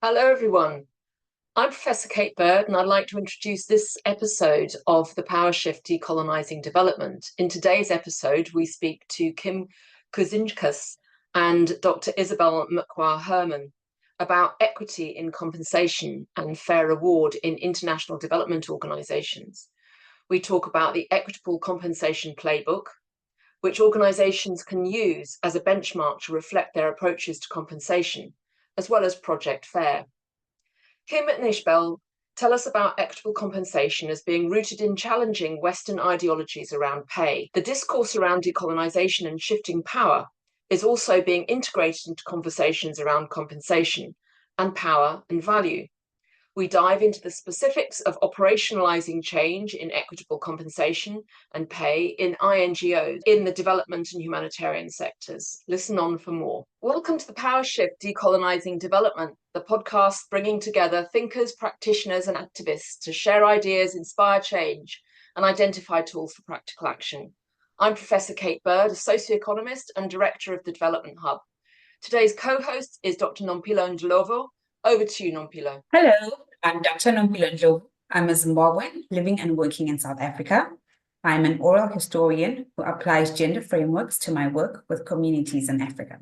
Hello, everyone. I'm Professor Kate Bird, and I'd like to introduce this episode of The Power Shift Decolonising Development. In today's episode, we speak to Kim Kucinskas and Dr. Ishbel McWha-Hermann about equity in compensation and fair reward in international development organisations. We talk about the Equitable Compensation Playbook, which organisations can use as a benchmark to reflect their approaches to compensation, as well as Project FAIR. Kim and Ishbel tell us about equitable compensation as being rooted in challenging Western ideologies around pay. The discourse around decolonisation and shifting power is also being integrated into conversations around compensation and power and value. We dive into the specifics of operationalising change in equitable compensation and pay in INGOs in the development and humanitarian sectors. Listen on for more. Welcome to the Power Shift Decolonising Development, the podcast bringing together thinkers, practitioners and activists to share ideas, inspire change and identify tools for practical action. I'm Professor Kate Bird, a socioeconomist and director of the Development Hub. Today's co-host is Dr. Nompilo Ndlovu. Over to you, Nompilo. Hello, I'm Dr. Nompilo Ndlovu. I'm a Zimbabwean living and working in South Africa. I'm an oral historian who applies gender frameworks to my work with communities in Africa.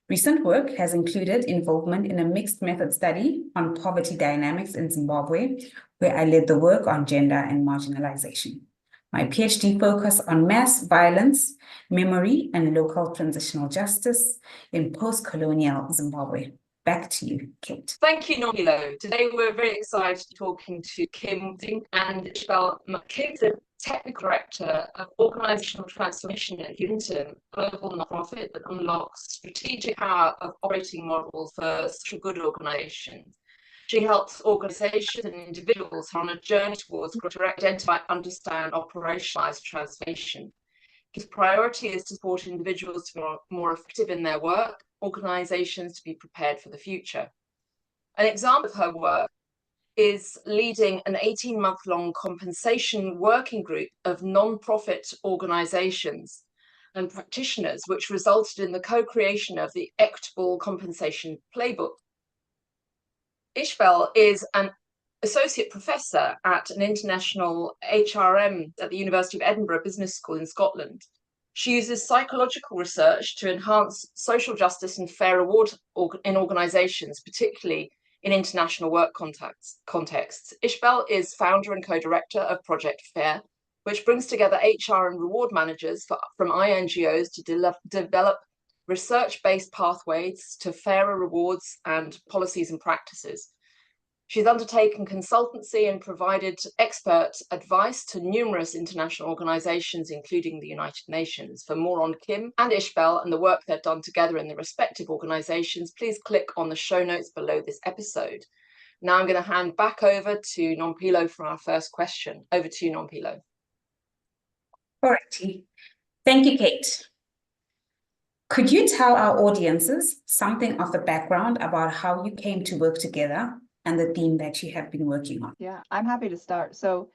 Recent work has included involvement in a mixed method study on poverty dynamics in Zimbabwe, where I led the work on gender and marginalization. My PhD focus on mass violence, memory, and local transitional justice in post-colonial Zimbabwe. Back to you, Kate. Thank you, Nompilo. Today we're very excited to be talking to Kim and Ishbel McWha-Hermann. Kim's the Technical Director of Organizational Transformation at Humentum, a global nonprofit that unlocks strategic power of operating models for social good organizations. She helps organizations and individuals on a journey towards greater identify, understand, operationalize transformation. His priority is to support individuals to be more effective in their work, organizations to be prepared for the future. An example of her work is leading an 18-month-long compensation working group of non-profit organizations and practitioners, which resulted in the co-creation of the Equitable Compensation Playbook. Ishbel is an associate professor at an international HRM at the University of Edinburgh Business School in Scotland. She uses psychological research to enhance social justice and fair reward in organizations, particularly in international work contexts. Ishbel is founder and co-director of Project FAIR, which brings together HR and reward managers from INGOs to develop research-based pathways to fairer rewards and policies and practices. She's undertaken consultancy and provided expert advice to numerous international organizations, including the United Nations. For more on Kim and Ishbel and the work they've done together in the respective organizations, please click on the show notes below this episode. Now I'm going to hand back over to Nompilo for our first question. Over to you, Nompilo. All righty. Thank you, Kate. Could you tell our audiences something of the background about how you came to work together and the theme that you have been working on? Yeah, I'm happy to start. So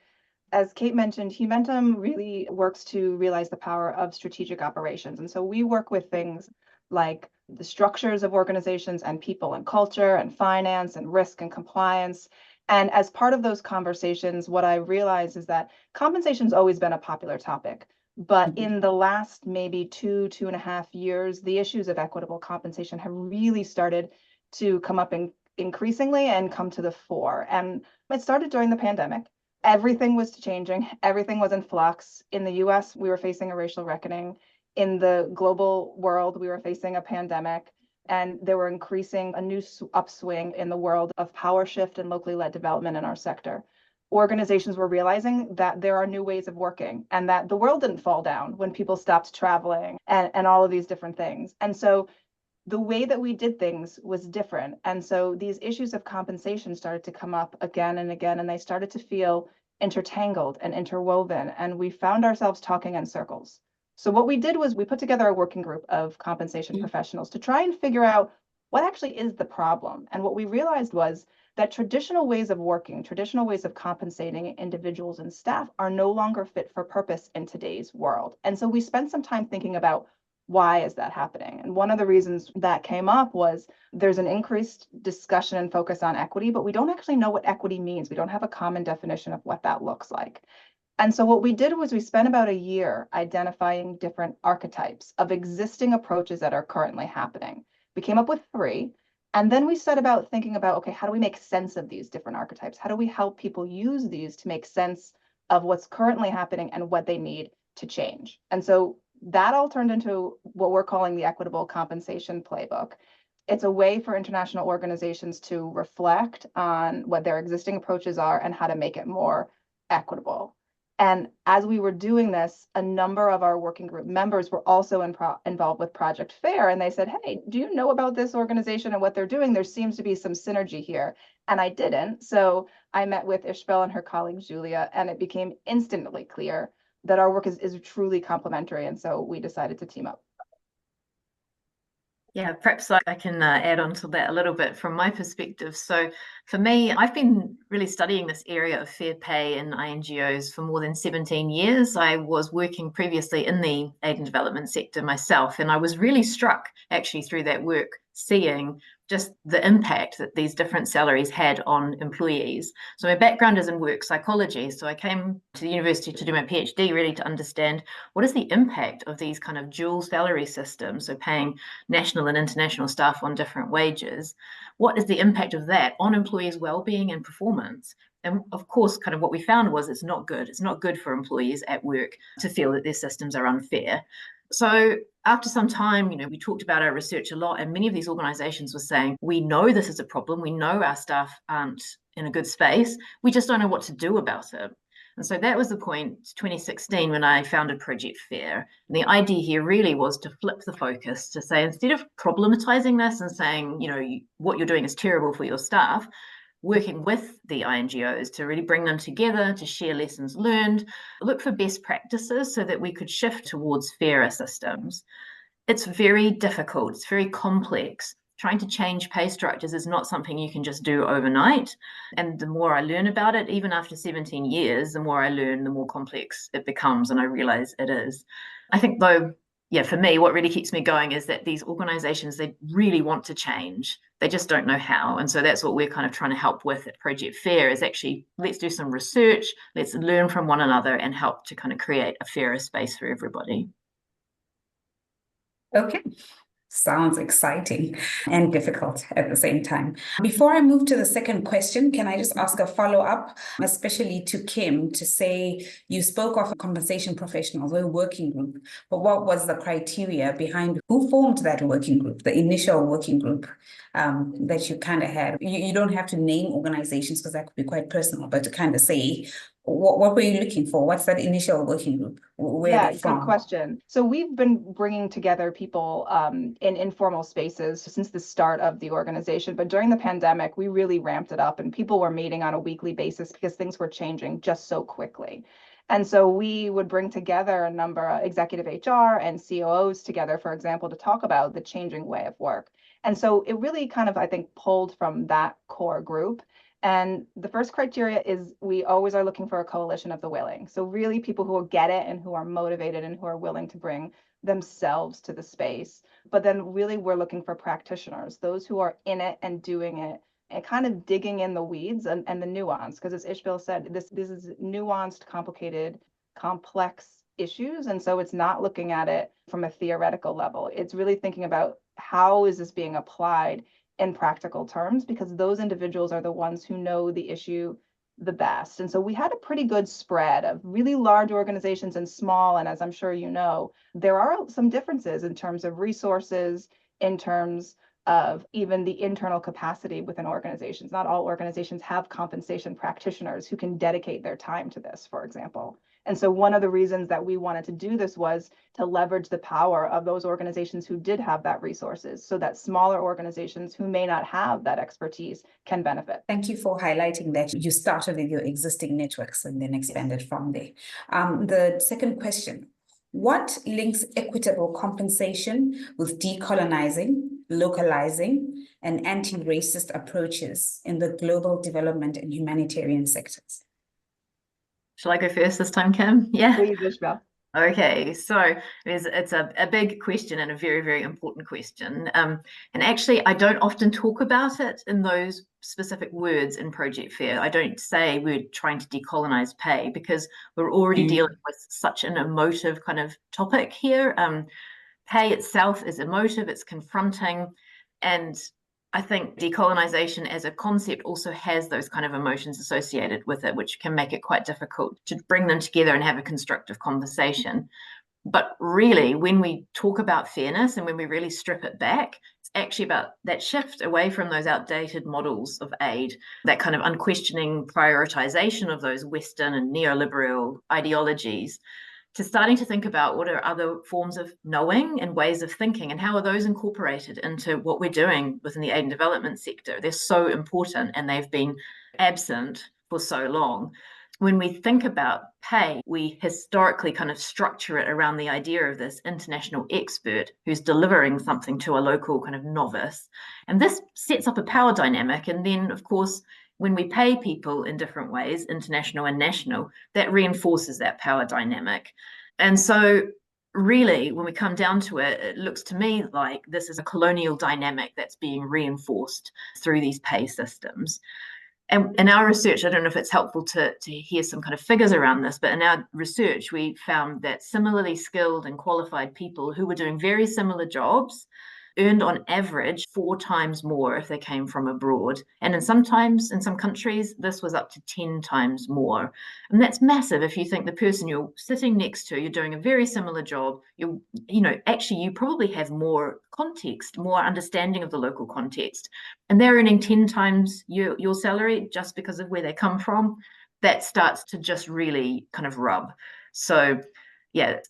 as Kate mentioned, Humentum really works to realize the power of strategic operations. And so we work with things like the structures of organizations and people and culture and finance and risk and compliance. And as part of those conversations, what I realized is that compensation's always been a popular topic. But in the last maybe 2.5 years, the issues of equitable compensation have really started to come up increasingly and come to the fore. And it started during the pandemic. Everything was changing. Everything was in flux. In the US, we were facing a racial reckoning. In the global world, we were facing a pandemic. And there were increasing a new upswing in the world of power shift and locally led development in our sector. Organizations were realizing that there are new ways of working and that the world didn't fall down when people stopped traveling and all of these different things. And so the way that we did things was different. And so these issues of compensation started to come up again and again, and they started to feel intertangled and interwoven. And we found ourselves talking in circles. So what we did was we put together a working group of compensation professionals to try and figure out what actually is the problem. And what we realized was that traditional ways of working, traditional ways of compensating individuals and staff are no longer fit for purpose in today's world. And so we spent some time thinking about why is that happening? And one of the reasons that came up was there's an increased discussion and focus on equity, but we don't actually know what equity means. We don't have a common definition of what that looks like. And so what we did was we spent about a year identifying different archetypes of existing approaches that are currently happening. We came up with 3. And then we set about thinking about, okay, how do we make sense of these different archetypes? How do we help people use these to make sense of what's currently happening and what they need to change? And so that all turned into what we're calling the Equitable Compensation Playbook. It's a way for international organizations to reflect on what their existing approaches are and how to make it more equitable. And as we were doing this, a number of our working group members were also involved with Project FAIR. And they said, hey, do you know about this organization and what they're doing? There seems to be some synergy here. And I didn't. So I met with Ishbel and her colleague, Julia, and it became instantly clear that our work is truly complementary. And so we decided to team up. Yeah, perhaps I can add on to that a little bit from my perspective. So for me, I've been really studying this area of fair pay in INGOs for more than 17 years. I was working previously in the aid and development sector myself, and I was really struck actually through that work seeing just the impact that these different salaries had on employees. So my background is in work psychology. So I came to the university to do my PhD really to understand what is the impact of these kind of dual salary systems, so paying national and international staff on different wages. What is the impact of that on employees' well-being and performance? And of course, kind of what we found was it's not good. It's not good for employees at work to feel that their systems are unfair. So after some time, we talked about our research a lot, and many of these organizations were saying, we know this is a problem. We know our staff aren't in a good space. We just don't know what to do about it. And so that was the point, 2016, when I founded Project FAIR. And the idea here really was to flip the focus to say, instead of problematizing this and saying, what you're doing is terrible for your staff, working with the INGOs to really bring them together, to share lessons learned, look for best practices so that we could shift towards fairer systems. It's very difficult, it's very complex. Trying to change pay structures is not something you can just do overnight. And the more I learn about it, even after 17 years, the more I learn, the more complex it becomes, and I realize it is. I think though, for me, what really keeps me going is that these organizations, they really want to change. They just don't know how. And so that's what we're kind of trying to help with at Project FAIR is actually, let's do some research, let's learn from one another and help to kind of create a fairer space for everybody. Okay. Sounds exciting and difficult at the same time. Before I move to the second question, can I just ask a follow-up, especially to Kim, to say you spoke of compensation professionals, a working group, but what was the criteria behind who formed that working group, the initial working group that you kind of had? You don't have to name organizations because that could be quite personal, but to kind of say, what were you looking for? What's that initial working group? Where are they from? Good question. So we've been bringing together people in informal spaces since the start of the organization. But during the pandemic, we really ramped it up and people were meeting on a weekly basis because things were changing just so quickly. And so we would bring together a number of executive HR and COOs together, for example, to talk about the changing way of work. And so it really kind of, I think, pulled from that core group. And the first criteria is we always are looking for a coalition of the willing. So really people who will get it and who are motivated and who are willing to bring themselves to the space. But then really we're looking for practitioners, those who are in it and doing it and kind of digging in the weeds and the nuance. Because as Ishbel said, this is nuanced, complicated, complex issues. And so it's not looking at it from a theoretical level. It's really thinking about how is this being applied in practical terms, because those individuals are the ones who know the issue the best. And so we had a pretty good spread of really large organizations and small. And as I'm sure you know, there are some differences in terms of resources, in terms of even the internal capacity within organizations. Not all organizations have compensation practitioners who can dedicate their time to this, for example. And so one of the reasons that we wanted to do this was to leverage the power of those organizations who did have that resources so that smaller organizations who may not have that expertise can benefit. Thank you for highlighting that you started with your existing networks and then expanded from there. The second question, what links equitable compensation with decolonizing, localizing, and anti-racist approaches in the global development and humanitarian sectors? Shall I go first this time, Kim? Yeah. Please, Ishbel. Okay, so it's a big question and a very, very important question. And actually, I don't often talk about it in those specific words in Project Fair. I don't say we're trying to decolonize pay because we're already dealing with such an emotive kind of topic here. Pay itself is emotive, it's confronting, and I think decolonization as a concept also has those kind of emotions associated with it, which can make it quite difficult to bring them together and have a constructive conversation. But really, when we talk about fairness and when we really strip it back, it's actually about that shift away from those outdated models of aid, that kind of unquestioning prioritization of those Western and neoliberal ideologies, to starting to think about what are other forms of knowing and ways of thinking, and how are those incorporated into what we're doing within the aid and development sector. They're so important and they've been absent for so long. When we think about pay, we historically kind of structure it around the idea of this international expert who's delivering something to a local kind of novice. And this sets up a power dynamic. And then, of course, when we pay people in different ways, international and national, that reinforces that power dynamic. And so really, when we come down to it, it looks to me like this is a colonial dynamic that's being reinforced through these pay systems. And in our research, I don't know if it's helpful to hear some kind of figures around this, but in our research, we found that similarly skilled and qualified people who were doing very similar jobs earned on average 4 times more if they came from abroad. And in some countries, this was up to 10 times more. And that's massive if you think the person you're sitting next to, you're doing a very similar job, actually you probably have more context, more understanding of the local context. And they're earning 10 times your salary just because of where they come from. That starts to just really kind of rub. So yeah,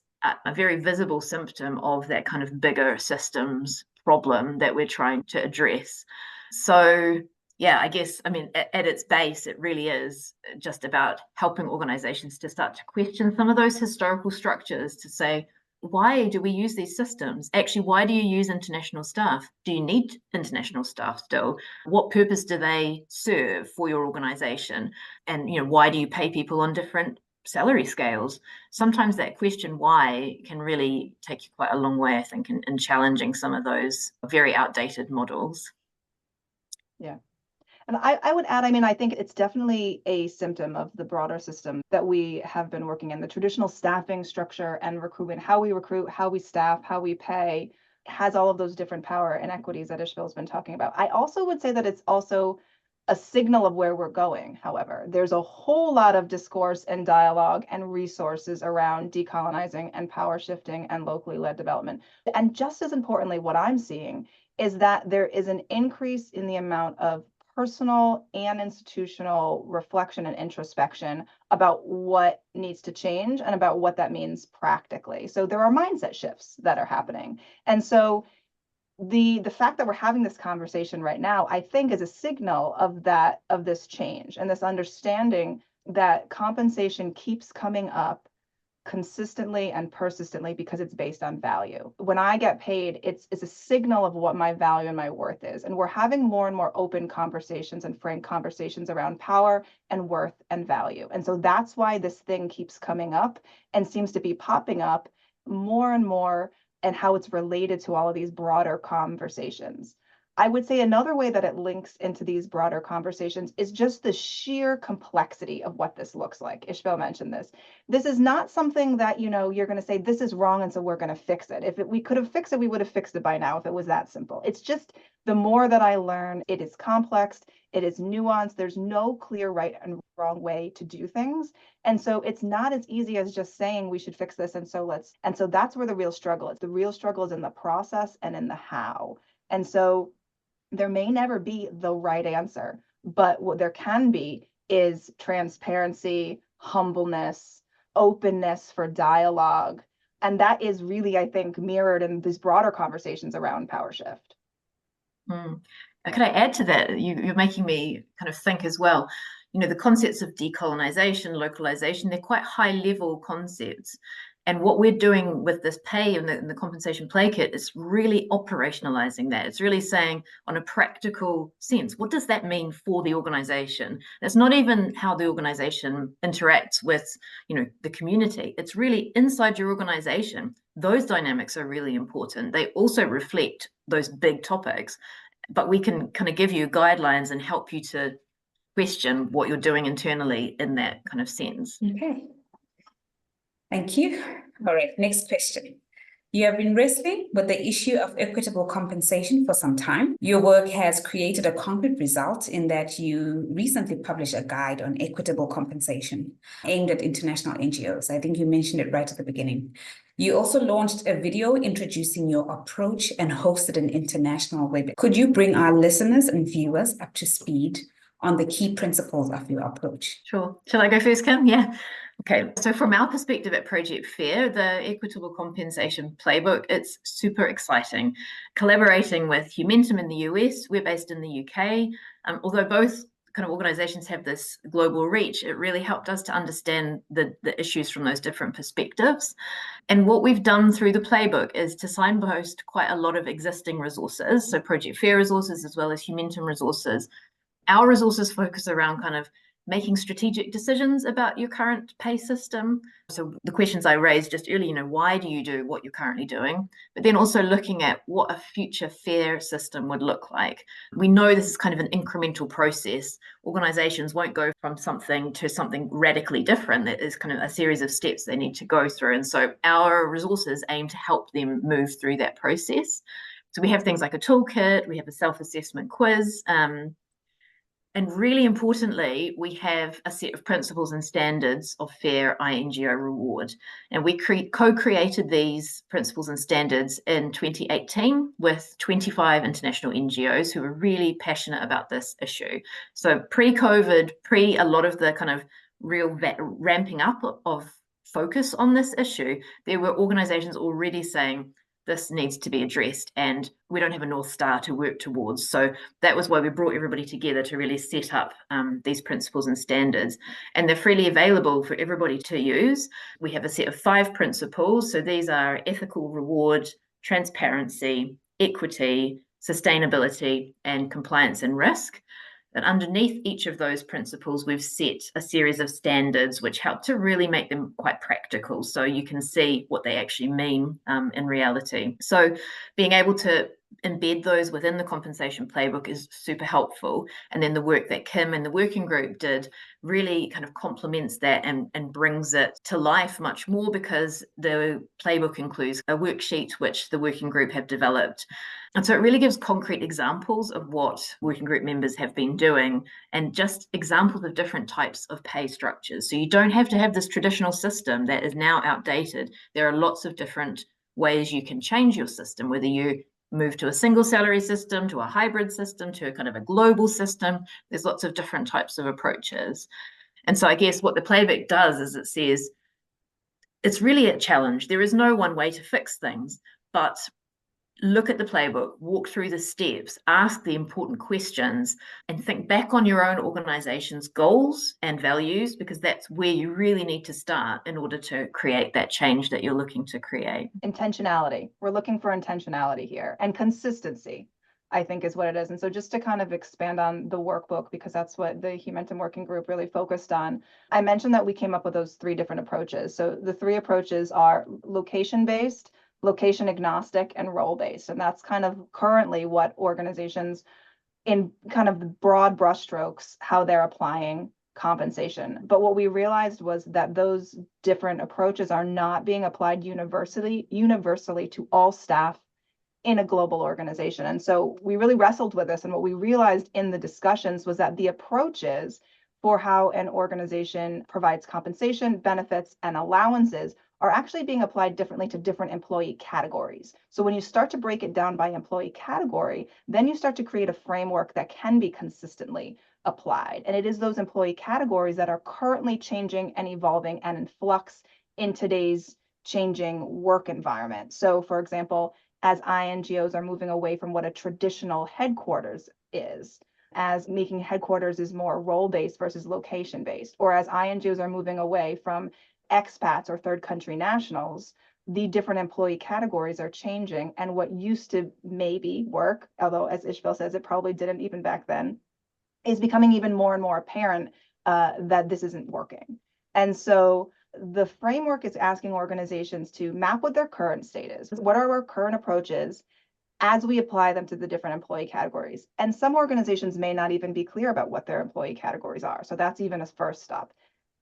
a very visible symptom of that kind of bigger systems problem that we're trying to address. So yeah, I guess, I mean, at its base, it really is just about helping organizations to start to question some of those historical structures, to say, why do we use these systems? Actually, why do you use international staff? Do you need international staff still? What purpose do they serve for your organization? And, why do you pay people on different salary scales? Sometimes that question why can really take you quite a long way, I think, in challenging some of those very outdated models. Yeah. And I would add, I think it's definitely a symptom of the broader system that we have been working in. The traditional staffing structure and recruitment, how we recruit, how we staff, how we pay, has all of those different power inequities that Ishbel's been talking about. I also would say that it's also a signal of where we're going. However, there's a whole lot of discourse and dialogue and resources around decolonizing and power shifting and locally led development. And just as importantly, what I'm seeing is that there is an increase in the amount of personal and institutional reflection and introspection about what needs to change and about what that means practically. So there are mindset shifts that are happening. And so the fact that we're having this conversation right now, I think, is a signal of this change and this understanding that compensation keeps coming up consistently and persistently because it's based on value. When I get paid, it's a signal of what my value and my worth is. And we're having more and more open conversations and frank conversations around power and worth and value. And so that's why this thing keeps coming up and seems to be popping up more and more, and how it's related to all of these broader conversations. I would say another way that it links into these broader conversations is just the sheer complexity of what this looks like. Ishbel mentioned this. This is not something that, you're going to say, this is wrong, and so we're going to fix it. If we could have fixed it, we would have fixed it by now if it was that simple. It's just the more that I learn, it is complex, it is nuanced, there's no clear right and wrong way to do things. And so it's not as easy as just saying we should fix this, and so that's where the real struggle is. The real struggle is in the process and in the how. And so there may never be the right answer, but what there can be is transparency, humbleness, openness for dialogue. And that is really, I think, mirrored in these broader conversations around power shift. Could I add to that? You're making me kind of think as well. The concepts of decolonization, localization, they're quite high level concepts. And what we're doing with this pay and the compensation play kit is really operationalizing that. It's really saying on a practical sense, what does that mean for the organization? It's not even how the organization interacts with, the community. It's really inside your organization. Those dynamics are really important. They also reflect those big topics, but we can kind of give you guidelines and help you to question what you're doing internally in that kind of sense. Okay. Thank you. All right, next question. You have been wrestling with the issue of equitable compensation for some time. Your work has created a concrete result in that you recently published a guide on equitable compensation aimed at international NGOs. I think you mentioned it right at the beginning. You also launched a video introducing your approach and hosted an international webinar. Could you bring our listeners and viewers up to speed on the key principles of your approach? Sure. Shall I go first, Kim? Yeah. Okay, so from our perspective at Project FAIR, the Equitable Compensation Playbook, it's super exciting. Collaborating with Humentum in the US, we're based in the UK. Although both kind of organizations have this global reach, it really helped us to understand the issues from those different perspectives. And what we've done through the playbook is to signpost quite a lot of existing resources, so Project FAIR resources as well as Humentum resources. Our resources focus around kind of making strategic decisions about your current pay system. So the questions I raised just earlier, why do you do what you're currently doing? But then also looking at what a future fair system would look like. We know this is kind of an incremental process. Organizations won't go from something to something radically different. There is kind of a series of steps they need to go through. And so our resources aim to help them move through that process. So we have things like a toolkit, we have a self-assessment quiz, and really importantly, we have a set of principles and standards of fair INGO reward. And we co-created these principles and standards in 2018 with 25 international NGOs who were really passionate about this issue. So pre-COVID, a lot of the kind of real ramping up of focus on this issue, there were organizations already saying, this needs to be addressed and we don't have a North Star to work towards. So that was why we brought everybody together to really set up these principles and standards. And they're freely available for everybody to use. We have a set of 5 principles. So these are ethical reward, transparency, equity, sustainability, and compliance and risk. And underneath each of those principles, we've set a series of standards which help to really make them quite practical so you can see what they actually mean in reality. So being able to embed those within the compensation playbook is super helpful. And then the work that Kim and the working group did really kind of complements that and brings it to life much more, because the playbook includes a worksheet which the working group have developed. And so it really gives concrete examples of what working group members have been doing and just examples of different types of pay structures. So you don't have to have this traditional system that is now outdated. There are lots of different ways you can change your system, whether you move to a single salary system, to a hybrid system, to a kind of a global system. There's lots of different types of approaches. And so I guess what the playbook does is it says, it's really a challenge. There is no one way to fix things, but look at the playbook, walk through the steps, ask the important questions, and think back on your own organization's goals and values, because that's where you really need to start in order to create that change that you're looking to create. Intentionality. We're looking for intentionality here, and consistency, I think, is what it is. And so just to kind of expand on the workbook, because that's what the Humentum working group really focused on, I mentioned that we came up with those 3 different approaches. So the 3 approaches are location-based, location agnostic, and role-based. And that's kind of currently what organizations, in kind of broad brushstrokes, how they're applying compensation. But what we realized was that those different approaches are not being applied universally to all staff in a global organization. And so we really wrestled with this. And what we realized in the discussions was that the approaches for how an organization provides compensation, benefits, and allowances are actually being applied differently to different employee categories. So when you start to break it down by employee category, then you start to create a framework that can be consistently applied. And it is those employee categories that are currently changing and evolving and in flux in today's changing work environment. So for example, as INGOs are moving away from what a traditional headquarters is, as making headquarters is more role-based versus location-based, or as INGOs are moving away from expats or third country nationals, the different employee categories are changing. And what used to maybe work, although as Ishbel says, it probably didn't even back then, is becoming even more and more apparent that this isn't working. And so the framework is asking organizations to map what their current state is. What are our current approaches as we apply them to the different employee categories? And some organizations may not even be clear about what their employee categories are. So that's even a first step.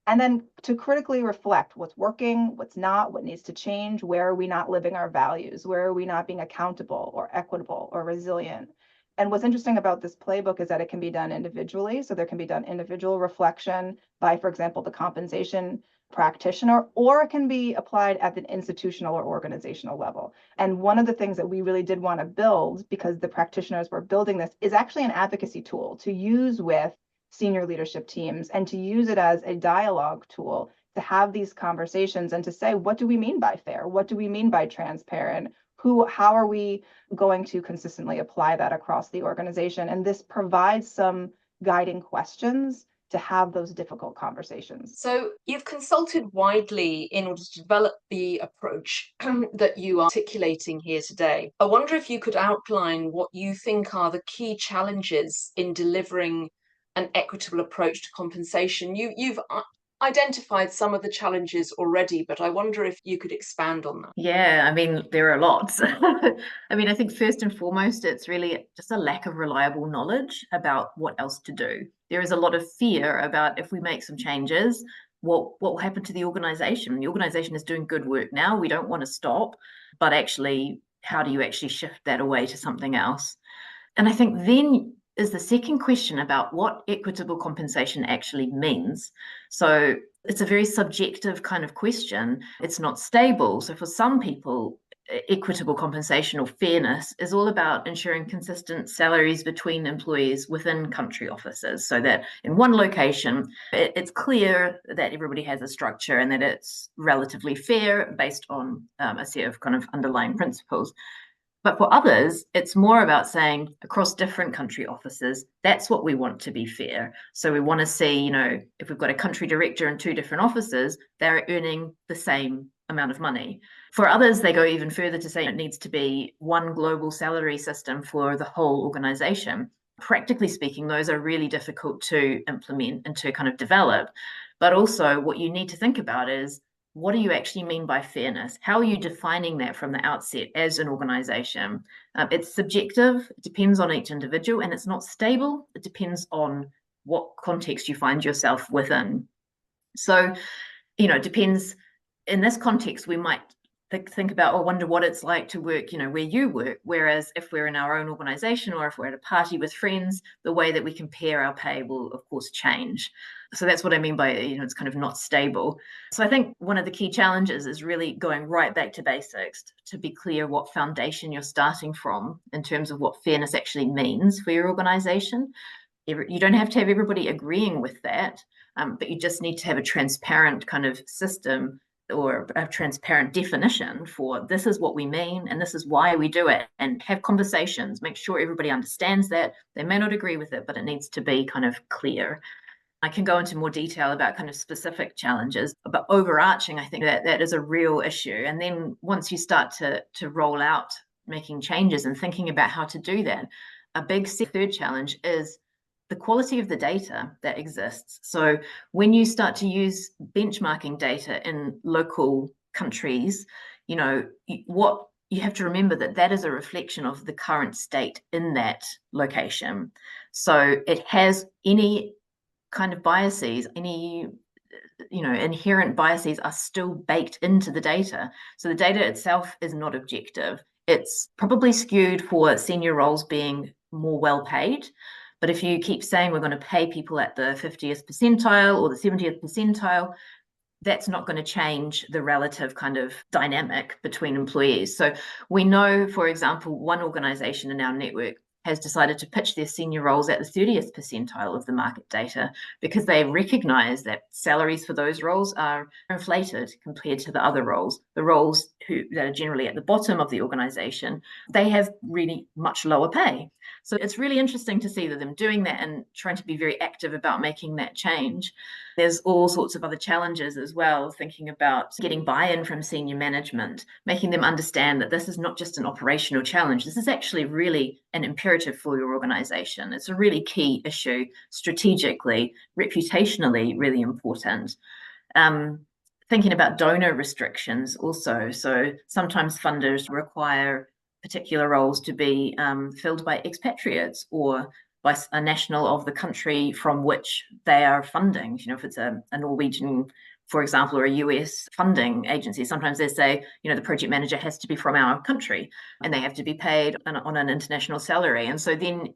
And then to critically reflect what's working, what's not, what needs to change, where are we not living our values, where are we not being accountable or equitable or resilient. And what's interesting about this playbook is that it can be done individually. So there can be done individual reflection by, for example, the compensation practitioner, or it can be applied at the institutional or organizational level. And one of the things that we really did want to build, because the practitioners were building this, is actually an advocacy tool to use with senior leadership teams and to use it as a dialogue tool to have these conversations and to say, what do we mean by fair? What do we mean by transparent? How are we going to consistently apply that across the organization? And this provides some guiding questions to have those difficult conversations. So you've consulted widely in order to develop the approach that you are articulating here today. I wonder if you could outline what you think are the key challenges in delivering an equitable approach to compensation. You've identified some of the challenges already, but I wonder if you could expand on that. Yeah, I mean, there are lots. I mean, I think first and foremost, it's really just a lack of reliable knowledge about what else to do. There is a lot of fear about if we make some changes, what will happen to the organization? The organization is doing good work now. We don't want to stop, but actually, how do you actually shift that away to something else? And I think then is the second question about what equitable compensation actually means. So it's a very subjective kind of question. It's not stable. So for some people, equitable compensation or fairness is all about ensuring consistent salaries between employees within country offices, so that in one location, it's clear that everybody has a structure and that it's relatively fair based on a set of kind of underlying principles. But for others, it's more about saying across different country offices, that's what we want to be fair. So we want to see, if we've got a country director in two different offices, they're earning the same amount of money. For others, they go even further to say it needs to be one global salary system for the whole organization. Practically speaking, those are really difficult to implement and to kind of develop. But also what you need to think about is, what do you actually mean by fairness? How are you defining that from the outset as an organization? It's subjective, it depends on each individual, and it's not stable. It depends on what context you find yourself within. So, it depends. In this context, we might think about or wonder what it's like to work, where you work. Whereas if we're in our own organization or if we're at a party with friends, the way that we compare our pay will, of course, change. So that's what I mean by, it's kind of not stable. So I think one of the key challenges is really going right back to basics to be clear what foundation you're starting from in terms of what fairness actually means for your organization. You don't have to have everybody agreeing with that, but you just need to have a transparent kind of system or a transparent definition for this is what we mean and this is why we do it, and have conversations, make sure everybody understands that. They may not agree with it, but it needs to be kind of clear. I can go into more detail about kind of specific challenges, but overarching, I think that is a real issue. And then once you start to roll out making changes and thinking about how to do that, a big third challenge is the quality of the data that exists. So when you start to use benchmarking data in local countries, what you have to remember that is a reflection of the current state in that location. So it has any kind of biases, any inherent biases are still baked into the data. So the data itself is not objective. It's probably skewed for senior roles being more well paid. But if you keep saying we're going to pay people at the 50th percentile or the 70th percentile, that's not going to change the relative kind of dynamic between employees. So we know, for example, one organization in our network has decided to pitch their senior roles at the 30th percentile of the market data because they recognize that salaries for those roles are inflated compared to the other roles. The roles that are generally at the bottom of the organization, they have really much lower pay. So it's really interesting to see them doing that and trying to be very active about making that change. There's all sorts of other challenges as well, thinking about getting buy-in from senior management, making them understand that this is not just an operational challenge. This is actually really an imperative for your organization. It's a really key issue, strategically, reputationally, really important. Thinking about donor restrictions also. So sometimes funders require particular roles to be filled by expatriates or by a national of the country from which they are funding. You know, if it's a Norwegian, for example, or a US funding agency, sometimes they say, you know, the project manager has to be from our country and they have to be paid on an international salary. And so then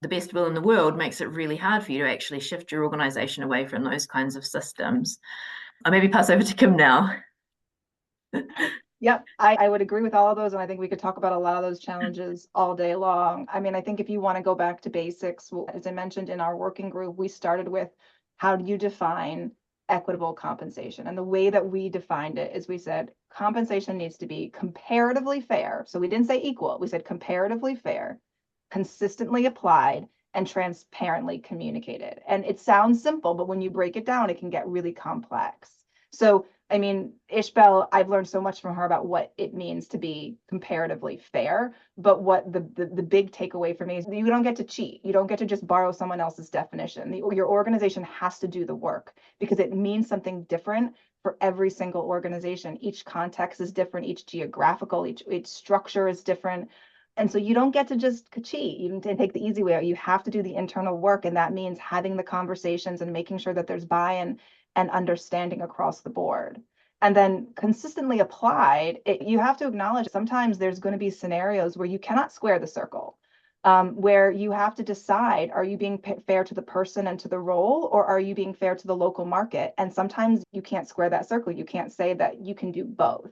the best will in the world makes it really hard for you to actually shift your organization away from those kinds of systems. I'll maybe pass over to Kim now. Yep, I would agree with all of those. And I think we could talk about a lot of those challenges all day long. I mean, I think if you want to go back to basics, well, as I mentioned in our working group, we started with how do you define equitable compensation? And the way that we defined it is we said compensation needs to be comparatively fair. So we didn't say equal, we said comparatively fair, consistently applied, and transparently communicated. And it sounds simple, but when you break it down, it can get really complex. So I mean, Ishbel, I've learned so much from her about what it means to be comparatively fair. But what the big takeaway for me is you don't get to cheat. You don't get to just borrow someone else's definition. Your organization has to do the work because it means something different for every single organization. Each context is different, each geographical, each structure is different. And so you don't get to just cheat. You can take the easy way out. You have to do the internal work. And that means having the conversations and making sure that there's buy-in and understanding across the board. And then consistently applied, you have to acknowledge sometimes there's going to be scenarios where you cannot square the circle, where you have to decide, are you being fair to the person and to the role, or are you being fair to the local market? And sometimes you can't square that circle. You can't say that you can do both.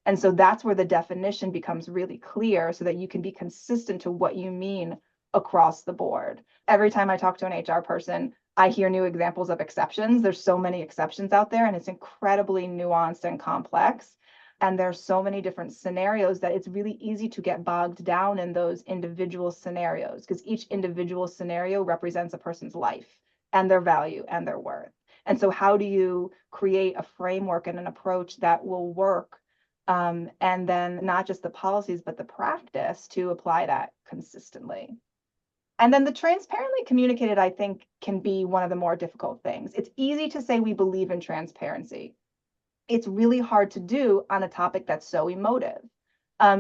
And so that's where the definition becomes really clear so that you can be consistent to what you mean across the board. Every time I talk to an HR person, I hear new examples of exceptions. There's so many exceptions out there, and it's incredibly nuanced and complex. And there's so many different scenarios that it's really easy to get bogged down in those individual scenarios because each individual scenario represents a person's life and their value and their worth. And so how do you create a framework and an approach that will work? And then not just the policies, but the practice to apply that consistently. And then the transparently communicated, I think, can be one of the more difficult things. It's easy to say we believe in transparency. It's really hard to do on a topic that's so emotive.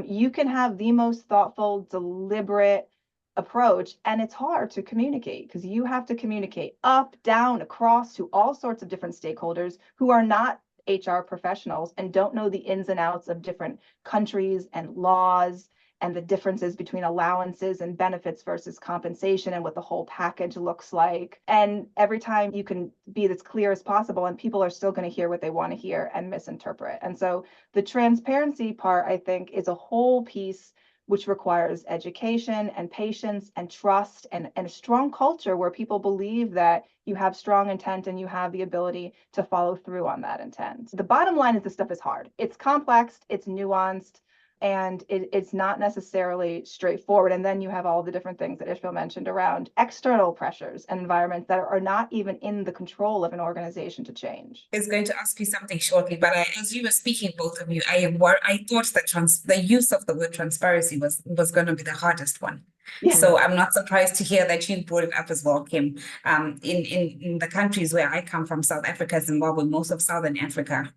You can have the most thoughtful, deliberate approach, and it's hard to communicate because you have to communicate up, down, across to all sorts of different stakeholders who are not HR professionals and don't know the ins and outs of different countries and laws and the differences between allowances and benefits versus compensation and what the whole package looks like. And every time you can be as clear as possible and people are still going to hear what they want to hear and misinterpret. And so the transparency part, I think, is a whole piece which requires education and patience and trust and a strong culture where people believe that you have strong intent and you have the ability to follow through on that intent. The bottom line is this stuff is hard. It's complex, it's nuanced, and it's not necessarily straightforward. And then you have all the different things that Ishbel mentioned around external pressures and environments that are not even in the control of an organization to change. I was going to ask you something shortly, but as you were speaking, both of you, I thought that the use of the word transparency was going to be the hardest one. Yeah. So I'm not surprised to hear that you brought it up as well, Kim. In the countries where I come from, South Africa, Zimbabwe, most of Southern Africa,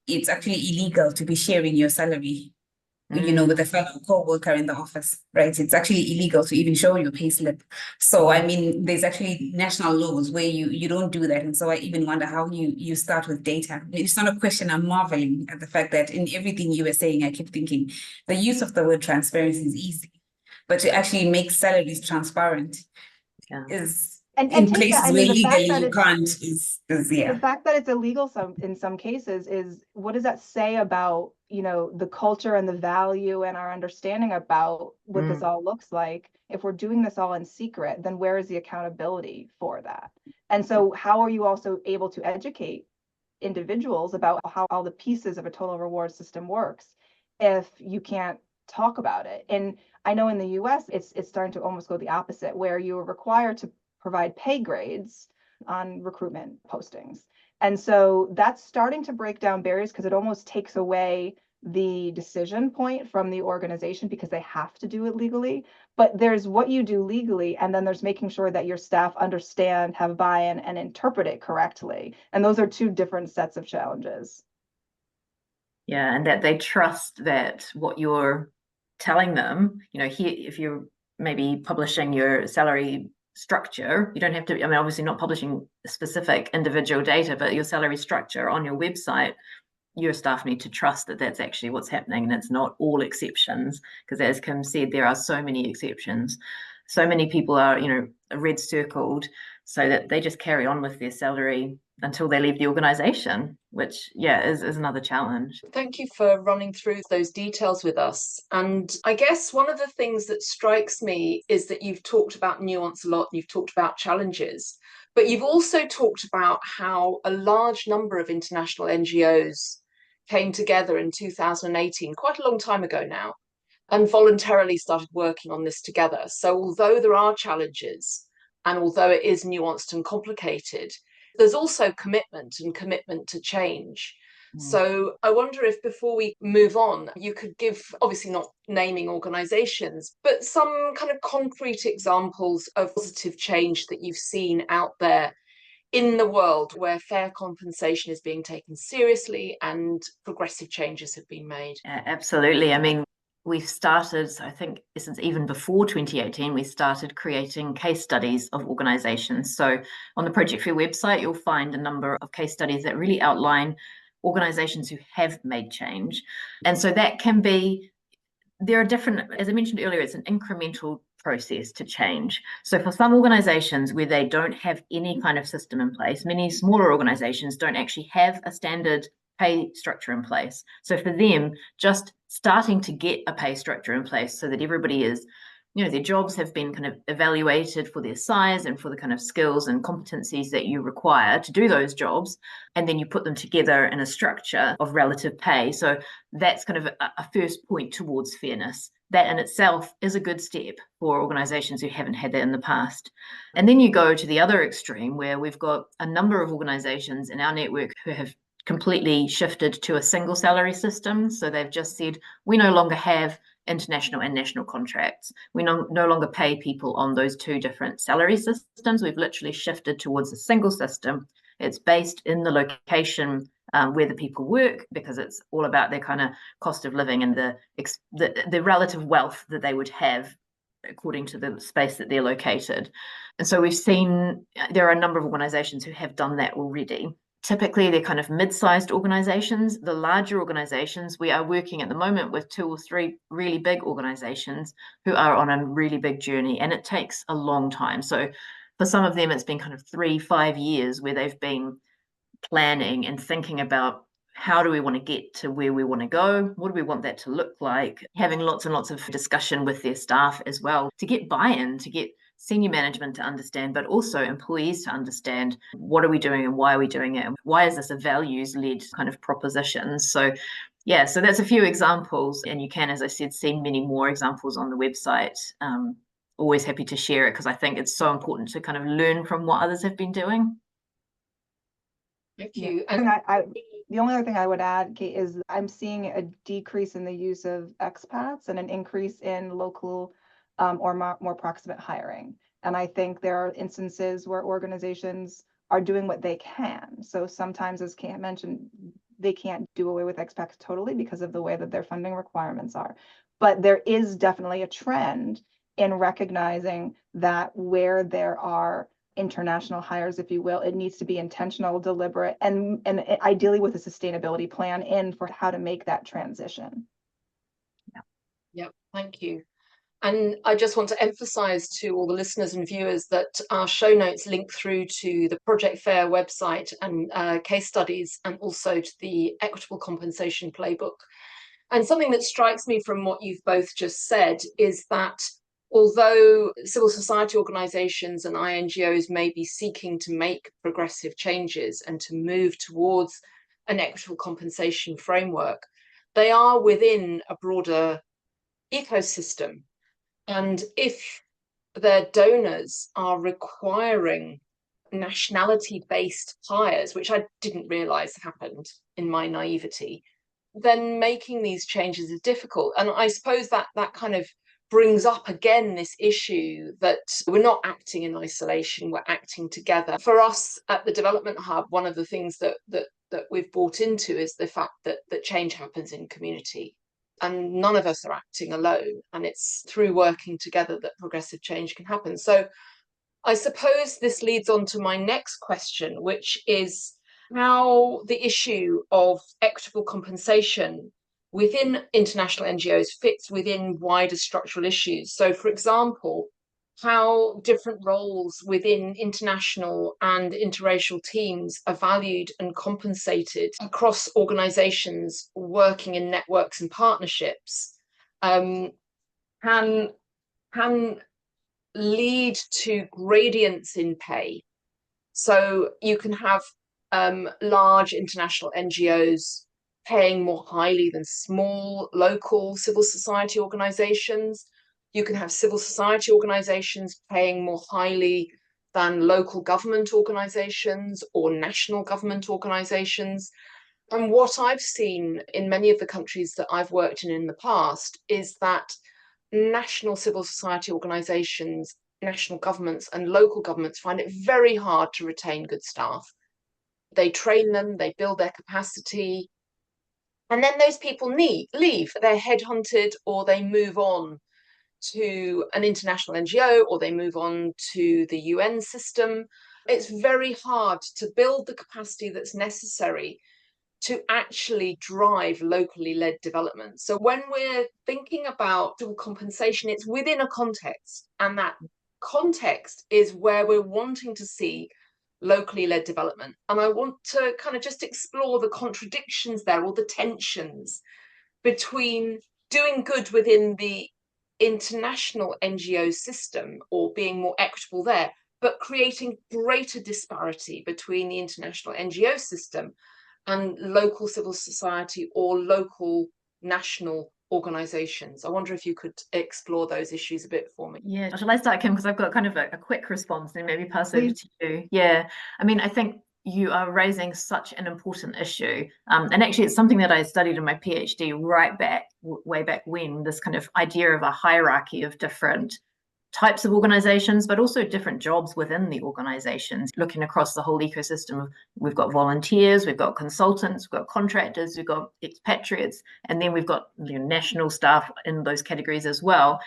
it's actually illegal to be sharing your salary, you know, with a fellow co-worker in the office, right? It's actually illegal to even show your payslip. So, I mean, there's actually national laws where you don't do that. And so I even wonder how you start with data. It's not a question. I'm marveling at the fact that in everything you were saying, I keep thinking the use of the word transparency is easy, but to actually make salaries transparent is... And in places where legally you can't is the fact that it's illegal in some cases is, what does that say about, you know, the culture and the value and our understanding about what this all looks like If we're doing this all in secret, then where is the accountability for that? And so how are you also able to educate individuals about how all the pieces of a total reward system works if you can't talk about it? And I know in the US, it's starting to almost go the opposite, where you are required to provide pay grades on recruitment postings. And so that's starting to break down barriers, because it almost takes away the decision point from the organization, because they have to do it legally. But there's what you do legally, and then there's making sure that your staff understand, have buy-in, and interpret it correctly. And those are two different sets of challenges. Yeah, and that they trust that what you're telling them, here, if you're maybe publishing your salary structure, you don't have to, I mean, obviously not publishing specific individual data, but your salary structure on your website, your staff need to trust that that's actually what's happening, and it's not all exceptions, because as Kim said, there are so many exceptions. So many people are, red circled, so that they just carry on with their salary until they leave the organization, which, is another challenge. Thank you for running through those details with us. And I guess one of the things that strikes me is that you've talked about nuance a lot, and you've talked about challenges, but you've also talked about how a large number of international NGOs came together in 2018, quite a long time ago now, and voluntarily started working on this together. So although there are challenges, and although it is nuanced and complicated, there's also commitment to change. So I wonder if, before we move on, you could give, obviously not naming organizations, but some kind of concrete examples of positive change that you've seen out there in the world, where fair compensation is being taken seriously and progressive changes have been made. Absolutely. I mean, we've started, I think since even before 2018, we started creating case studies of organizations. So on the Project Fair website, you'll find a number of case studies that really outline organizations who have made change. And so that can be, there are different, as I mentioned earlier, it's an incremental process to change. So for some organizations where they don't have any kind of system in place, many smaller organizations don't actually have a standard pay structure in place. So for them, just starting to get a pay structure in place so that everybody is, their jobs have been kind of evaluated for their size and for the kind of skills and competencies that you require to do those jobs. And then you put them together in a structure of relative pay. So that's kind of a first point towards fairness. That in itself is a good step for organizations who haven't had that in the past. And then you go to the other extreme, where we've got a number of organizations in our network who have completely shifted to a single salary system. So they've just said, we no longer have international and national contracts. We no longer pay people on those two different salary systems. We've literally shifted towards a single system. It's based in the location where the people work, because it's all about their kind of cost of living and the relative wealth that they would have according to the space that they're located. And so we've seen there are a number of organizations who have done that already. Typically, they're kind of mid-sized organizations. The larger organizations, we are working at the moment with 2 or 3 really big organizations who are on a really big journey, and it takes a long time. So for some of them, it's been kind of 3-5 years where they've been planning and thinking about, how do we want to get to where we want to go? What do we want that to look like? Having lots and lots of discussion with their staff as well, to get buy-in, to get senior management to understand, but also employees to understand, what are we doing and why are we doing it? And why is this a values-led kind of proposition? So so that's a few examples, and you can, as I said, see many more examples on the website. Always happy to share it, because I think it's so important to kind of learn from what others have been doing. Thank you. And the only other thing I would add, Kate, is I'm seeing a decrease in the use of expats and an increase in local or more proximate hiring. And I think there are instances where organizations are doing what they can. So sometimes, as Kate mentioned, they can't do away with expats totally because of the way that their funding requirements are. But there is definitely a trend in recognizing that where there are international hires, if you will, it needs to be intentional, deliberate, and ideally with a sustainability plan in for how to make that transition. Yeah, thank you. And I just want to emphasize to all the listeners and viewers that our show notes link through to the Project Fair website and case studies, and also to the Equitable Compensation Playbook. And something that strikes me from what you've both just said is that although civil society organisations and INGOs may be seeking to make progressive changes and to move towards an equitable compensation framework, they are within a broader ecosystem. And if their donors are requiring nationality-based hires, which I didn't realise happened in my naivety, then making these changes is difficult. And I suppose that kind of brings up again this issue that we're not acting in isolation, we're acting together. For us at the Development Hub, one of the things that we've bought into is the fact that change happens in community. And none of us are acting alone. And it's through working together that progressive change can happen. So I suppose this leads on to my next question, which is how the issue of equitable compensation within international NGOs fits within wider structural issues. So, for example, how different roles within international and interracial teams are valued and compensated across organisations working in networks and partnerships can lead to gradients in pay. So you can have large international NGOs paying more highly than small local civil society organizations. You can have civil society organizations paying more highly than local government organizations or national government organizations. And what I've seen in many of the countries that I've worked in the past is that national civil society organizations, national governments and local governments find it very hard to retain good staff. They train them, they build their capacity, and then those people leave. They're headhunted or they move on to an international NGO or they move on to the UN system. It's very hard to build the capacity that's necessary to actually drive locally led development. So when we're thinking about compensation, it's within a context, and that context is where we're wanting to see locally led development. And I want to kind of just explore the contradictions there, or the tensions between doing good within the international NGO system or being more equitable there, but creating greater disparity between the international NGO system and local civil society or local national organizations. I wonder if you could explore those issues a bit for me. Yeah, shall I start, Kim? Because I've got kind of a quick response, and maybe pass over to you. Yeah, I mean, I think you are raising such an important issue. And actually, it's something that I studied in my PhD way back when, this kind of idea of a hierarchy of different types of organizations, but also different jobs within the organizations, looking across the whole ecosystem. We've got volunteers, we've got consultants, we've got contractors, we've got expatriates, and then we've got national staff in those categories as well.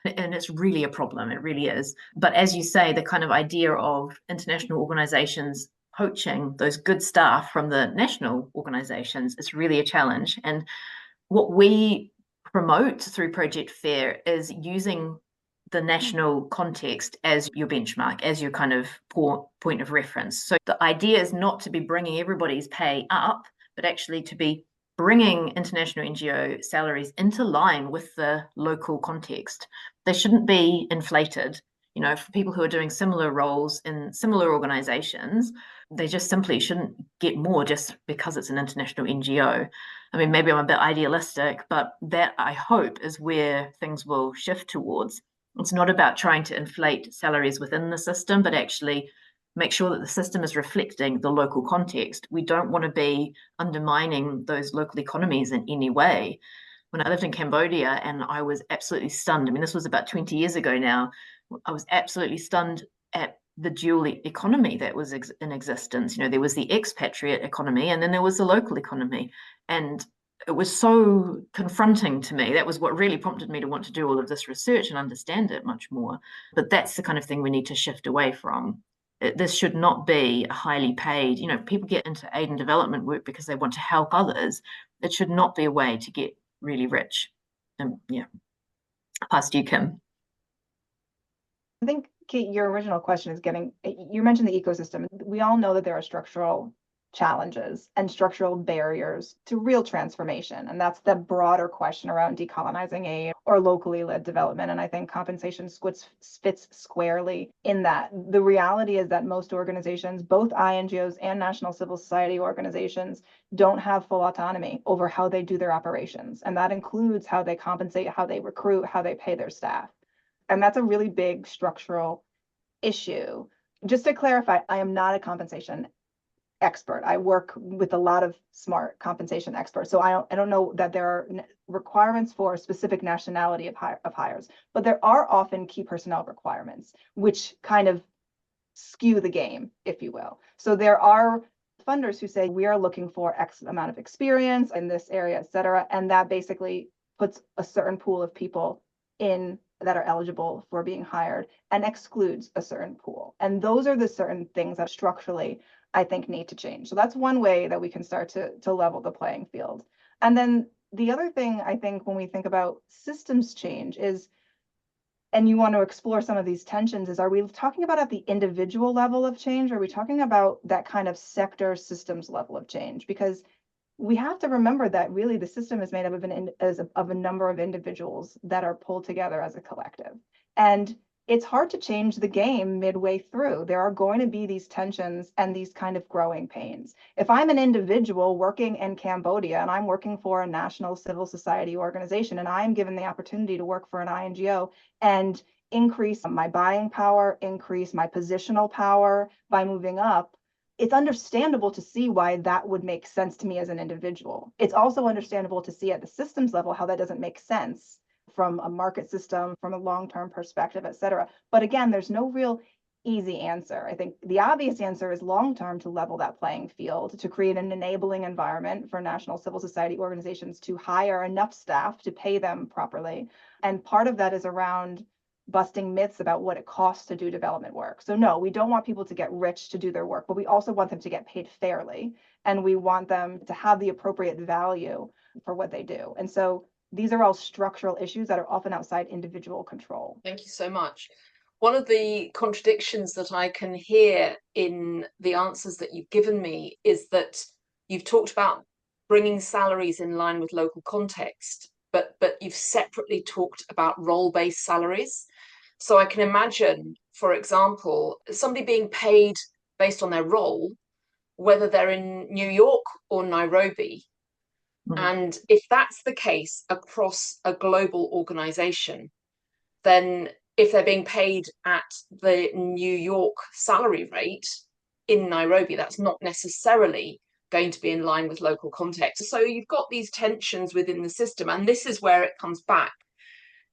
And it's really a problem, it really is. But as you say, the kind of idea of international organizations poaching those good staff from the national organizations is really a challenge. And what we promote through Project FAIR is using the national context as your benchmark, as your kind of point of reference. So the idea is not to be bringing everybody's pay up, but actually to be bringing international NGO salaries into line with the local context. They shouldn't be inflated. For people who are doing similar roles in similar organizations, they just simply shouldn't get more just because it's an international NGO. I mean, maybe I'm a bit idealistic, but that, I hope, is where things will shift towards. It's not about trying to inflate salaries within the system, but actually make sure that the system is reflecting the local context. We don't want to be undermining those local economies in any way. When I lived in Cambodia, and I was absolutely stunned. I mean, this was about 20 years ago now. I was absolutely stunned at the dual economy that was in existence. There was the expatriate economy, and then there was the local economy. And it was so confronting to me. That was what really prompted me to want to do all of this research and understand it much more. But that's the kind of thing we need to shift away from. This should not be a highly paid, people get into aid and development work because they want to help others. It should not be a way to get really rich. Past you, Kim. I think, Kate, your original question is you mentioned the ecosystem. We all know that there are structural challenges and structural barriers to real transformation. And that's the broader question around decolonizing aid or locally led development. And I think compensation fits squarely in that. The reality is that most organizations, both INGOs and national civil society organizations, don't have full autonomy over how they do their operations. And that includes how they compensate, how they recruit, how they pay their staff. And that's a really big structural issue. Just to clarify, I am not a compensation expert. I work with a lot of smart compensation experts. So I don't know that there are requirements for specific nationality of hires, but there are often key personnel requirements, which kind of skew the game, if you will. So there are funders who say we are looking for X amount of experience in this area, et cetera. And that basically puts a certain pool of people in that are eligible for being hired and excludes a certain pool. And those are the certain things that structurally I think need to change. So that's one way that we can start to level the playing field. And then the other thing I think when we think about systems change is, and you want to explore some of these tensions, is are we talking about at the individual level of change? Or are we talking about that kind of sector systems level of change? Because we have to remember that really the system is made up of a number of individuals that are pulled together as a collective. And it's hard to change the game midway through. There are going to be these tensions and these kind of growing pains. If I'm an individual working in Cambodia and I'm working for a national civil society organization and I'm given the opportunity to work for an INGO and increase my buying power, increase my positional power by moving up, it's understandable to see why that would make sense to me as an individual. It's also understandable to see at the systems level how that doesn't make sense from a market system, from a long-term perspective, et cetera. But again, there's no real easy answer. I think the obvious answer is long-term to level that playing field, to create an enabling environment for national civil society organizations to hire enough staff to pay them properly. And part of that is around busting myths about what it costs to do development work. So no, we don't want people to get rich to do their work, but we also want them to get paid fairly. And we want them to have the appropriate value for what they do. And so these are all structural issues that are often outside individual control. Thank you so much. One of the contradictions that I can hear in the answers that you've given me is that you've talked about bringing salaries in line with local context, but you've separately talked about role-based salaries. So I can imagine, for example, somebody being paid based on their role, whether they're in New York or Nairobi. And if that's the case across a global organization, then if they're being paid at the New York salary rate in Nairobi, that's not necessarily going to be in line with local context. So you've got these tensions within the system. And this is where it comes back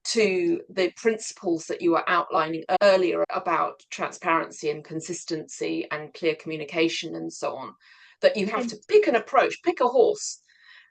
to the principles that you were outlining earlier about transparency and consistency and clear communication and so on, that you have to pick an approach, pick a horse.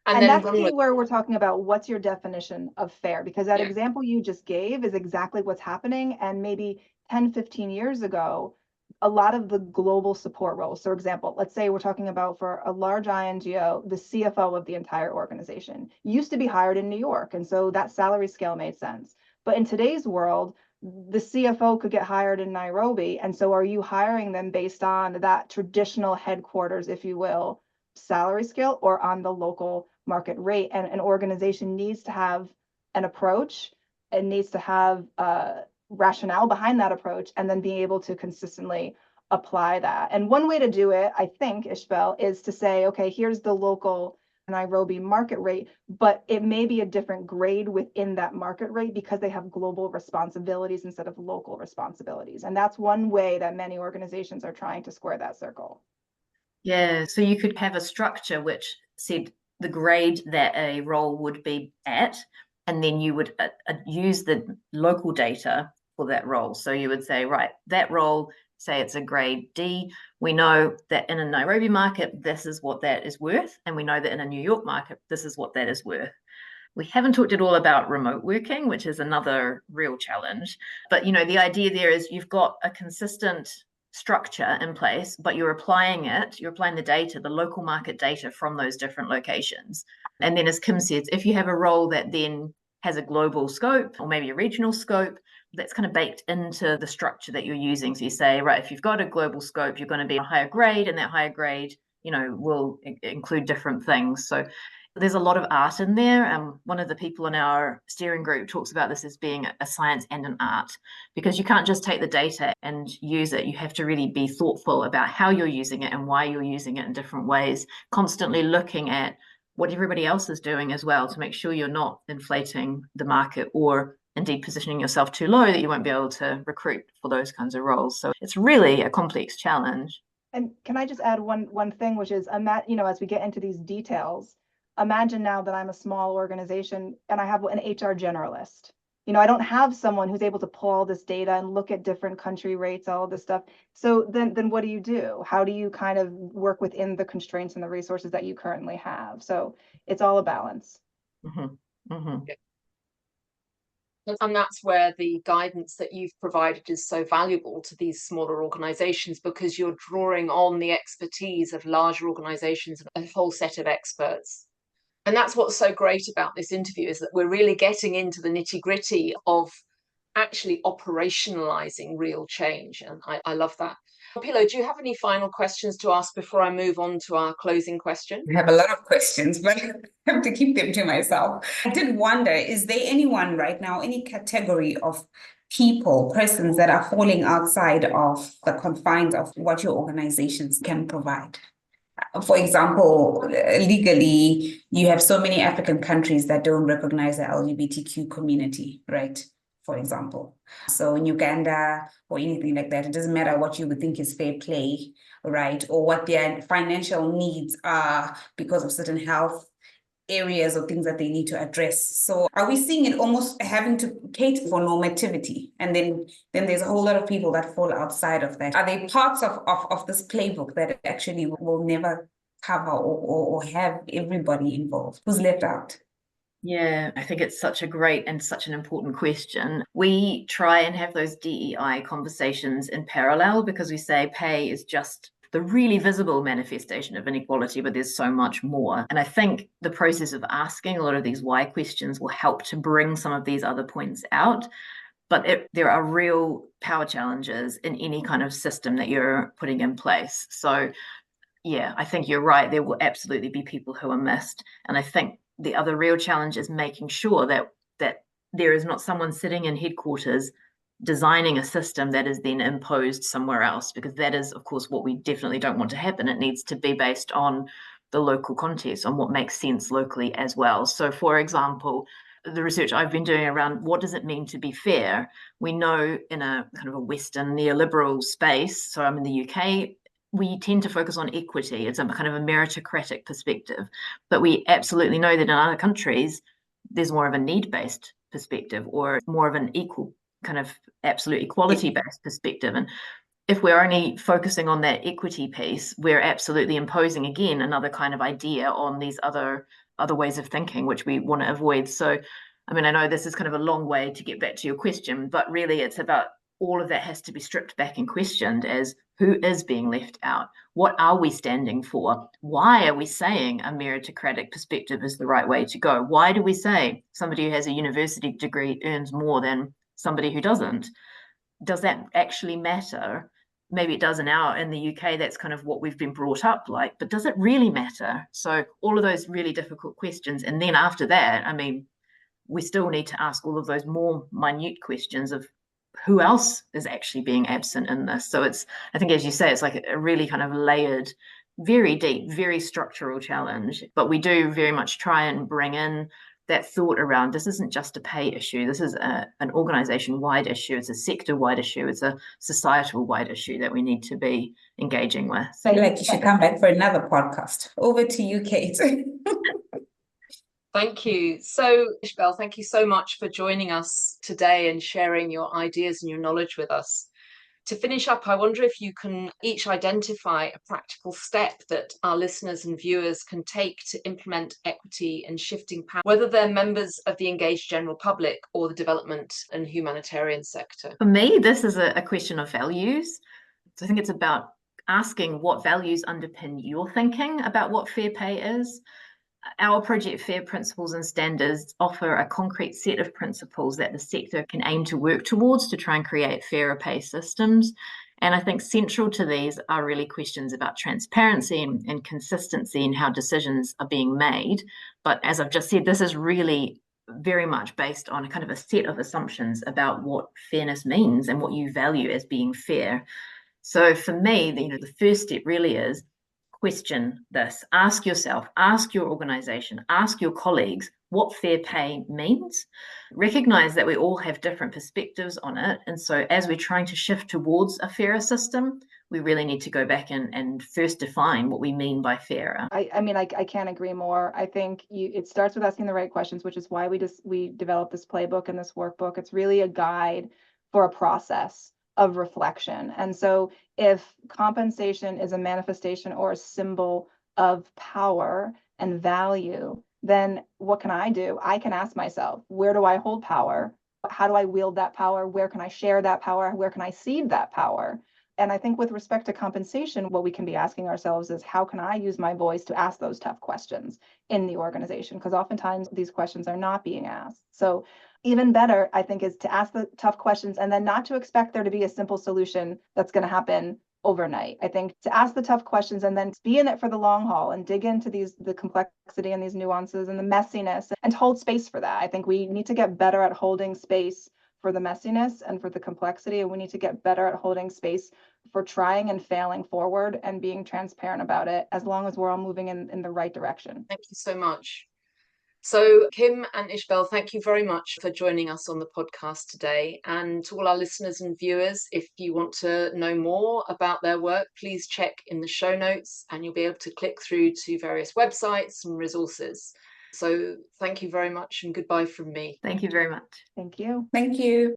And that's where we're talking about what's your definition of fair, because that example you just gave is exactly what's happening. And maybe 10, 15 years ago, a lot of the global support roles, for example, let's say we're talking about for a large INGO, the CFO of the entire organization used to be hired in New York. And so that salary scale made sense. But in today's world, the CFO could get hired in Nairobi. And so are you hiring them based on that traditional headquarters, if you will, salary scale, or on the local market rate? And an organization needs to have an approach. It needs to have a rationale behind that approach, and then being able to consistently apply that. And one way to do it, I think, Ishbel, is to say, okay, here's the local Nairobi market rate, but it may be a different grade within that market rate because they have global responsibilities instead of local responsibilities. And that's one way that many organizations are trying to square that circle. Yeah, so you could have a structure which said the grade that a role would be at, and then you would use the local data for that role. So you would say, right, that role, say it's a grade D, we know that in a Nairobi market, this is what that is worth. And we know that in a New York market, this is what that is worth. We haven't talked at all about remote working, which is another real challenge. But, the idea there is you've got a consistent structure in place, but you're applying the data, the local market data from those different locations. And then as Kim says, if you have a role that then has a global scope or maybe a regional scope, that's kind of baked into the structure that you're using. So you say, right, if you've got a global scope, you're going to be a higher grade, and that higher grade will include different things. So there's a lot of art in there. One of the people in our steering group talks about this as being a science and an art, because you can't just take the data and use it. You have to really be thoughtful about how you're using it and why you're using it in different ways, constantly looking at what everybody else is doing as well to make sure you're not inflating the market or indeed positioning yourself too low that you won't be able to recruit for those kinds of roles. So it's really a complex challenge. And can I just add one thing, which is, as we get into these details, imagine now that I'm a small organization and I have an HR generalist. I don't have someone who's able to pull all this data and look at different country rates, all this stuff. So then what do? How do you kind of work within the constraints and the resources that you currently have? So it's all a balance. Mm-hmm. Mm-hmm. And that's where the guidance that you've provided is so valuable to these smaller organizations, because you're drawing on the expertise of larger organizations, a whole set of experts. And that's what's so great about this interview, is that we're really getting into the nitty-gritty of actually operationalizing real change. And I love that. Pilo, do you have any final questions to ask before I move on to our closing question? I have a lot of questions, but I have to keep them to myself. I did wonder, is there anyone right now, any category of persons that are falling outside of the confines of what your organizations can provide? For example, legally, you have so many African countries that don't recognize the LGBTQ community, right? For example. So in Uganda or anything like that, it doesn't matter what you would think is fair play, right? Or what their financial needs are because of certain health areas or things that they need to address. So are we seeing it almost having to cater for normativity? And then there's a whole lot of people that fall outside of that. Are they parts of this playbook that actually will never cover or have everybody involved? Who's left out? Yeah, I think it's such a great and such an important question. We try and have those DEI conversations in parallel, because we say pay is just the really visible manifestation of inequality, but there's so much more. And I think the process of asking a lot of these why questions will help to bring some of these other points out. But there are real power challenges in any kind of system that you're putting in place. So yeah, I think you're right. There will absolutely be people who are missed. And I think the other real challenge is making sure that there is not someone sitting in headquarters designing a system that is then imposed somewhere else, because that is, of course, what we definitely don't want to happen. It needs to be based on the local context, on what makes sense locally as well. So, for example, the research I've been doing around what does it mean to be fair, we know in a kind of a Western neoliberal space, so I'm in the UK, we tend to focus on equity. It's a kind of a meritocratic perspective, but we absolutely know that in other countries, there's more of a need-based perspective, or more of an equal kind of absolute equality-based perspective. And if we're only focusing on that equity piece, we're absolutely imposing, again, another kind of idea on these other ways of thinking, which we want to avoid. So, I mean, I know this is kind of a long way to get back to your question, but really it's about all of that has to be stripped back and questioned as who is being left out? What are we standing for? Why are we saying a meritocratic perspective is the right way to go? Why do we say somebody who has a university degree earns more than somebody who doesn't? Does that actually matter? Maybe it does in the UK, that's kind of what we've been brought up like, but does it really matter? So all of those really difficult questions. And then after that, I mean, we still need to ask all of those more minute questions of who else is actually being absent in this. So it's, I think, as you say, it's like a really kind of layered, very deep, very structural challenge. But we do very much try and bring in that thought around this isn't just a pay issue. This is an organization-wide issue. It's a sector-wide issue. It's a societal-wide issue that we need to be engaging with. I feel like you should come back for another podcast. Over to you, Kate. Thank you. So, Ishbel, thank you so much for joining us today and sharing your ideas and your knowledge with us. To finish up, I wonder if you can each identify a practical step that our listeners and viewers can take to implement equity and shifting power, whether they're members of the engaged general public or the development and humanitarian sector. For me, this is a question of values. So I think it's about asking what values underpin your thinking about what fair pay is. Our Project FAIR principles and standards offer a concrete set of principles that the sector can aim to work towards to try and create fairer pay systems. And I think central to these are really questions about transparency and consistency in how decisions are being made. But as I've just said, this is really very much based on a kind of a set of assumptions about what fairness means and what you value as being fair. So for me, the first step really is question this. Ask yourself, ask your organization, ask your colleagues what fair pay means. Recognize that we all have different perspectives on it. And so as we're trying to shift towards a fairer system, we really need to go back and first define what we mean by fairer. I mean, I can't agree more. I think it starts with asking the right questions, which is why we developed this playbook and this workbook. It's really a guide for a process of reflection. And so if compensation is a manifestation or a symbol of power and value, then what can I do? I can ask myself, where do I hold power? How do I wield that power? Where can I share that power? Where can I cede that power? And I think with respect to compensation, what we can be asking ourselves is, how can I use my voice to ask those tough questions in the organization? Because oftentimes these questions are not being asked. So even better, I think, is to ask the tough questions and then not to expect there to be a simple solution that's going to happen overnight. I think to ask the tough questions and then be in it for the long haul and dig into the complexity and these nuances and the messiness and hold space for that. I think we need to get better at holding space for the messiness and for the complexity, and we need to get better at holding space for trying and failing forward and being transparent about it, as long as we're all moving in the right direction. Thank you so much. So Kim and Ishbel, thank you very much for joining us on the podcast today. And to all our listeners and viewers, if you want to know more about their work, please check in the show notes and you'll be able to click through to various websites and resources. So thank you very much and goodbye from me. Thank you very much. Thank you. Thank you.